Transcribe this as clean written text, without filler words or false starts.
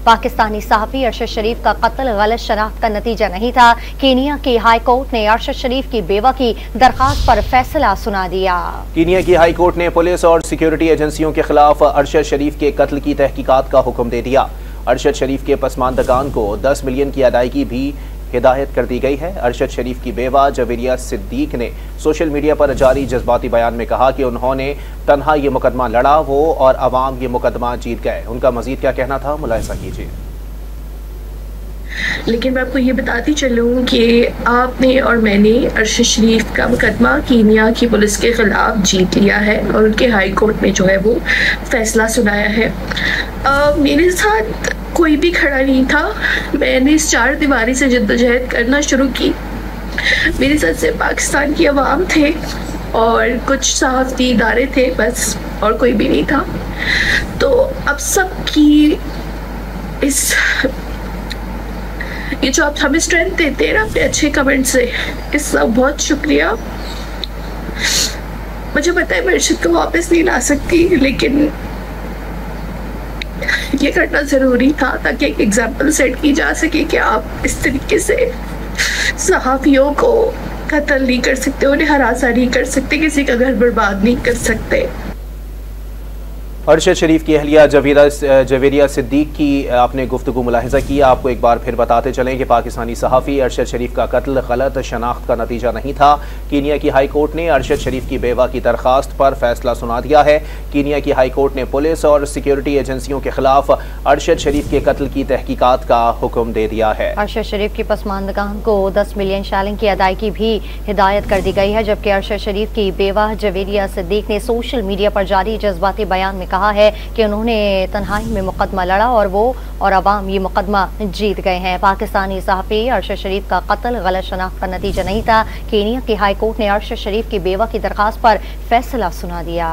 پاکستانی صحافی ارشد شریف کا قتل غلط شناخت کا نتیجہ نہیں تھا۔ کینیا کی ہائی کورٹ نے ارشد شریف کی بیوہ کی درخواست پر فیصلہ سنا دیا۔ کینیا کی ہائی کورٹ نے پولیس اور سیکیورٹی ایجنسیوں کے خلاف ارشد شریف کے قتل کی تحقیقات کا حکم دے دیا۔ ارشد شریف کے پسماندگان کو 10 ملین کی ادائیگی بھی ہدایت کر دی گئی ہے۔ ارشد شریف کی بیوہ جویریہ صدیق نے سوشل میڈیا پر جاری جذباتی بیان میں کہا کہ انہوں نے تنہا یہ مقدمہ لڑا، وہ اور عوام یہ مقدمہ جیت گئے۔ ان کا مزید کیا کہنا تھا، ملاحظہ کیجیے۔ لیکن میں آپ کو یہ بتاتی چلوں کہ آپ نے اور میں نے ارشد شریف کا مقدمہ کینیا کی پولیس کے خلاف جیت لیا ہے اور ان کے ہائی کورٹ میں جو ہے وہ فیصلہ سنایا ہے۔ میرے ساتھ کوئی بھی کھڑا نہیں تھا۔ میں نے اس چار دیواری سے جدوجہد کرنا شروع کی۔ میرے ساتھ سے پاکستان کی عوام تھے اور کچھ صحافتی ادارے تھے، بس، اور کوئی بھی نہیں تھا۔ تو اب سب کی یہ جو آپ ہمیں اسٹرینتھ دیتے ہیں نا اپنے اچھے کمنٹ سے، اس کا بہت شکریہ۔ مجھے پتا ہے میں ارشد کو واپس نہیں لا سکتی، لیکن یہ کرنا ضروری تھا تاکہ ایک ایگزامپل سیٹ کی جا سکے کہ آپ اس طریقے سے صحافیوں کو قتل نہیں کر سکتے، انہیں ہراساں نہیں کر سکتے، کسی کا گھر برباد نہیں کر سکتے۔ ارشد شریف کی اہلیہ جویریہ صدیق کی آپ نے گفتگو ملاحظہ کی۔ آپ کو ایک بار پھر بتاتے چلیں کہ پاکستانی صحافی ارشد شریف کا قتل غلط شناخت کا نتیجہ نہیں تھا۔ کینیا کی ہائی کورٹ نے ارشد شریف کی بیوہ کی درخواست پر فیصلہ سنا دیا ہے۔ کینیا کی ہائی کورٹ نے پولیس اور سیکیورٹی ایجنسیوں کے خلاف ارشد شریف کے قتل کی تحقیقات کا حکم دے دیا ہے۔ ارشد شریف کی پسماندگان کو 10 ملین شیلنگ کی ادائیگی بھی ہدایت کر دی گئی ہے، جبکہ ارشد شریف کی بیوہ جویریہ صدیق نے سوشل میڈیا پر جاری جذباتی بیان میں کہا ہے کہ انہوں نے تنہائی میں مقدمہ لڑا اور وہ اور عوام یہ مقدمہ جیت گئے ہیں۔ پاکستانی صحافی ارشد شریف کا قتل غلط شناخت کا نتیجہ نہیں تھا۔ کینیا کی ہائی کورٹ نے ارشد شریف کی بیوہ کی درخواست پر فیصلہ سنا دیا۔